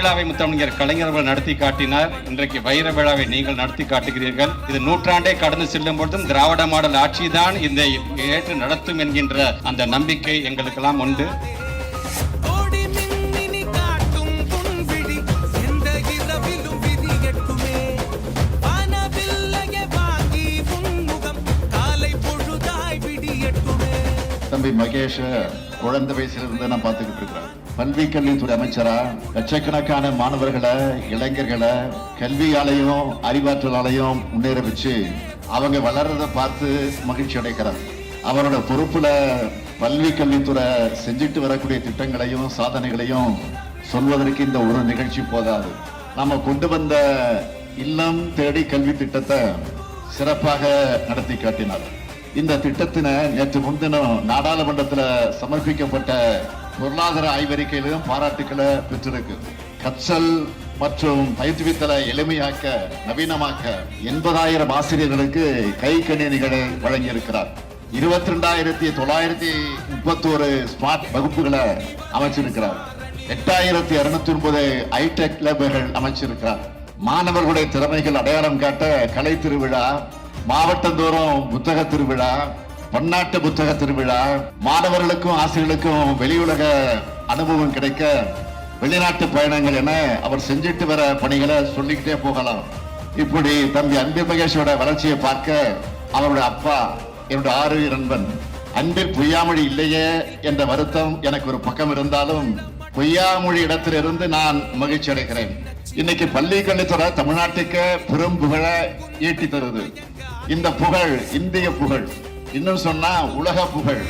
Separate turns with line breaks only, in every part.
விழாவை முத்தமிழர் கலைஞர்கள் நடத்தி காட்டினார். இன்றைக்கு வைர விழாவை நீங்கள் நடத்தி காட்டுகிறீர்கள். இது நூற்றாண்டை கடந்து செல்லும் பொழுதும் திராவிட மாடல் ஆட்சி தான் இந்த ஏற்று நடத்தும் என்கின்ற அந்த நம்பிக்கை எங்களுக்கெல்லாம் உண்டு.
தம்பி மகேஷ் குழந்தை வயசிலிருந்து நான் பார்த்துக்கிட்டு இருக்கிறேன். கல்வி கல்வித்துறை அமைச்சரா லட்சக்கணக்கான மாணவர்களை இளைஞர்களை கல்வியாலையும் அறிவாற்றலாலையும் முன்னேற வச்சு அவங்க வளர்றதை பார்த்து மகிழ்ச்சி அடைக்கிறார். அவரோட பொறுப்புல கல்வி கல்வித்துறை செஞ்சுட்டு வரக்கூடிய திட்டங்களையும் சாதனைகளையும் சொல்வதற்கு இந்த ஒரு நிகழ்ச்சி போதாது. நாம கொண்டு வந்த இல்லம் தேடி கல்வி திட்டத்தை சிறப்பாக நடத்தி காட்டினார். இந்த திட்டத்தினை நேற்று முன்தினம் நாடாளுமன்றத்தில் சமர்ப்பிக்கப்பட்ட பொருளாதார ஆய்வறிக்கையிலும் பாராட்டுக்களை பெற்றிருக்கு. கற்றல் மற்றும் பயிற்றுவித்தலை எளிமையாக்க நவீனமாக்க 80,000 ஆசிரியர்களுக்கு கை கணினிகளை வழங்கியிருக்கிறார். 22,931 ஸ்மார்ட் வகுப்புகளை அமைச்சிருக்கிறார். 8,209 ஹைடெக் லேபுகள் அமைச்சிருக்கிறார். மாணவர்களுடைய திறமைகள் அடையாளம் காட்ட கலை திருவிழா, மாவட்டந்தோறும் புத்தக திருவிழா, பன்னாட்டு புத்தக திருவிழா, மாணவர்களுக்கும் ஆசிரியர்களுக்கும் வெளியுலக அனுபவம் கிடைக்க வெளிநாட்டு பயணங்கள் என அவர் செஞ்சிட்டு வர பணிகளை சொல்லிக்கிட்டே போகலாம். இப்படி தம்பி அன்பில் மகேஷோட வளர்ச்சியை பார்க்க அவருடைய அப்பா என்னுடைய ஆறு நண்பன் அன்பில் பொய்யாமொழி இல்லையே என்ற வருத்தம் எனக்கு ஒரு பக்கம் இருந்தாலும் பொய்யாமொழி இடத்திலிருந்து நான் மகிழ்ச்சி அடைகிறேன். இன்னைக்கு பள்ளி கல்வித்துறை தமிழ்நாட்டுக்கு பெரும் புகழ ஈட்டி தருது. இந்த புகழ் இந்திய புகழ், இன்னும் சொன்னா உலக புகழ்.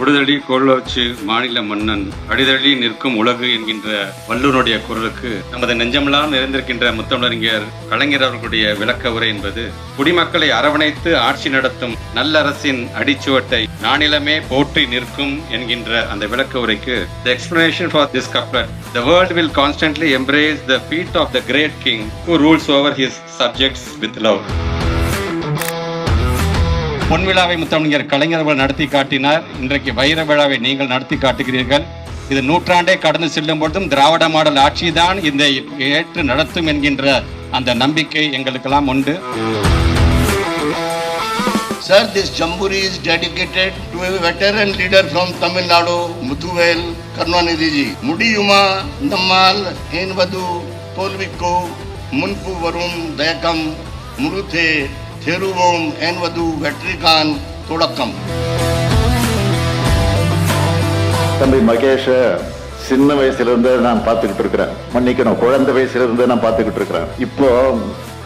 குடிதழி கோலோச்சு மாநில மன்னன் அடிதழி நிற்கும் உலகு என்கின்ற வள்ளுவனுடைய குரலுக்கு நமது நெஞ்சமெல்லாம் நிறைந்திருக்கின்ற முத்தமிழறிஞர் கலைஞர் அவர்களுடைய விளக்க உரை என்பது குடிமக்களை அரவணைத்து ஆட்சி நடத்தும் நல்லரசின் அடிச்சுவட்டை நானிலமே போற்றி நிற்கும் என்கின்ற அந்த விளக்க உரைக்கு the explanation for this couplet, the world will constantly embrace the feet of the great king who rules over his subjects with love. பொன் விழாவை முத்தமிழர் கலைஞர்கள் நடத்தி காட்டினார். இன்றைக்கு வைர விழாவை நீங்கள் நடத்தி காட்டுகிறீர்கள். இது நூற்றாண்டை கடந்து செல்லும் பொழுதும் திராவிட மாடல் ஆட்சி தான் இந்த ஏற்று நடத்தும் என்கின்ற அந்த நம்பிக்கை எங்களுக்கெல்லாம் உண்டு.
Sir, this Jamburi is dedicated to a veteran leader from Tamil Nadu, Muthuvel Karunanidhi ji. Mudiyuma Nammal Envadu Polvikku Munpu Varum Dayakam Muruthe Theruvom Envadu Vetrikan Todakam.
தம்பி மகேஷ சின்ன வயசுலேருந்து நான் பார்த்துக்கிட்டு இருக்கிறேன். மன்னிக்கணும், குழந்தை வயசுலேருந்து நான் பார்த்துக்கிட்டு இருக்கிறேன். இப்போ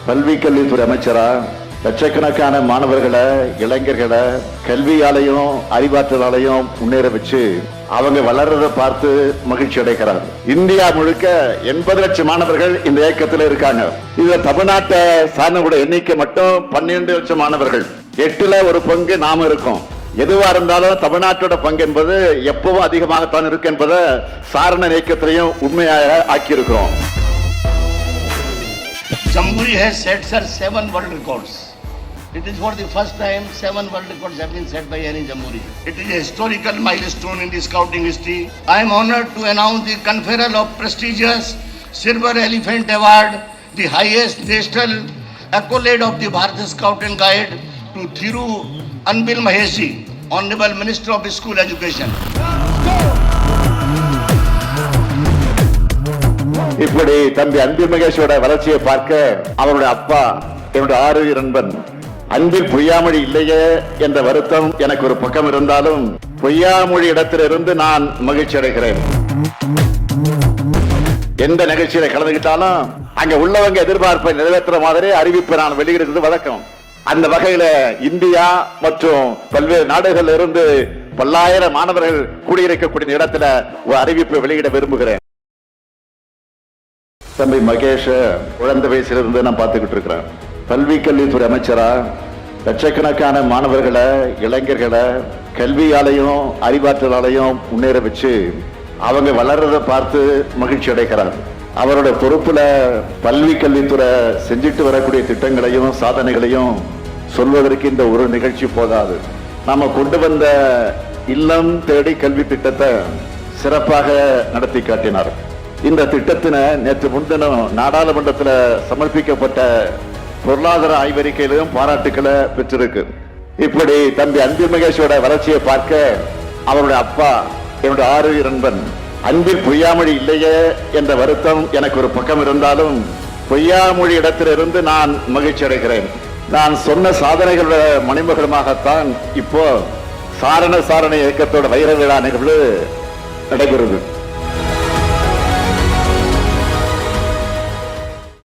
கல்வி கல்வித்துறை அமைச்சரா லட்சக்கணக்கான மாணவர்களை இளைஞர்களை கல்வியாலையும் அறிவாற்றலாலையும் முன்னேற வச்சு அவங்க வளர்றதை பார்த்து மகிழ்ச்சி அடைகிறார். இந்தியா முழுக்க 80 லட்சம் மாணவர்கள் இந்த இயக்கத்தில் இருக்காங்க. இதுல தமிழ்நாட்டை சார்ந்த எண்ணிக்கை மட்டும் 12 லட்சம் மாணவர்கள். 8ல் 1 பங்கு நாம இருக்கோம். எதுவா இருந்தாலும் தமிழ்நாட்டோட பங்கு என்பது எப்பவும் அதிகமாகத்தான் இருக்கு என்பதை சாரண இயக்கத்திலையும் உண்மையாக ஆக்கியிருக்கிறோம்.
Jamburi has set 7 world records. It is for the first time 7 world records have been set by any Jamburi. It is a historical milestone in the scouting history. I am honored to announce the conferral of prestigious Silver Elephant Award, the highest national accolade of the Bharat Scout and Guide, to Thiru Anbil Maheshi, Honorable Minister of School Education.
இப்படி தம்பி அன்பில் மகேஷோட வளர்ச்சியை பார்க்க அவருடைய அப்பா என்னுடைய ஆறு நண்பன் அன்பில் பொய்யாமொழி இல்லையே என்ற வருத்தம் எனக்கு ஒரு பக்கம் இருந்தாலும் பொய்யாமொழி இடத்திலிருந்து நான் மகிழ்ச்சி அடைகிறேன். எந்த நிகழ்ச்சியில கலந்துகிட்டாலும் அங்க உள்ளவங்க எதிர்பார்ப்பை நிறைவேற்ற மாதிரி அறிவிப்பை நான் வெளியிடுறது வழக்கம். அந்த வகையில இந்தியா மற்றும் பல்வேறு நாடுகளில் இருந்து பல்லாயிரம் மாணவர்கள் கூடியிருக்கக்கூடிய இடத்துல ஒரு அறிவிப்பை வெளியிட விரும்புகிறேன். தம்பி மகேஷ குழந்தை வயசிலிருந்து நான் பார்த்துக்கிட்டு இருக்கிறேன். கல்வி கல்வித்துறை அமைச்சரா லட்சக்கணக்கான மாணவர்களை, இளைஞர்களை கல்வியாலையும் அறிவாற்றலாலையும் முன்னேற வச்சு அவங்க வளர்றதை பார்த்து மகிழ்ச்சி அடைகிறார். அவரோட பொறுப்புல பல்வி கல்வித்துறை செஞ்சுட்டு வரக்கூடிய திட்டங்களையும் சாதனைகளையும் சொல்வதற்கு இந்த ஒரு நிகழ்ச்சி போதாது. நாம கொண்டு வந்த இல்லம் தேடி கல்வி திட்டத்தை சிறப்பாக நடத்தி காட்டினார். இந்த திட்டத்தின நேற்று முன்தினம் நாடாளுமன்றத்தில் சமர்ப்பிக்கப்பட்ட பொருளாதார ஆய்வறிக்கையிலும் பாராட்டுக்களை பெற்றிருக்கு. இப்படி தம்பி அன்பில் மகேஷோட வளர்ச்சியை பார்க்க அவருடைய அப்பா, என்னுடைய ஆறு நண்பன், அன்பில் பொய்யாமொழி இல்லையே என்ற வருத்தம் எனக்கு ஒரு பக்கம் இருந்தாலும் பொய்யாமொழி இடத்திலிருந்து நான் மகிழ்ச்சி அடைகிறேன். நான் சொன்ன சாதனைகளோட மணிமகுடமாகத்தான் இப்போ சாரண இயக்கத்தோட வைர விழா நிகழ்வு நடைபெறுது.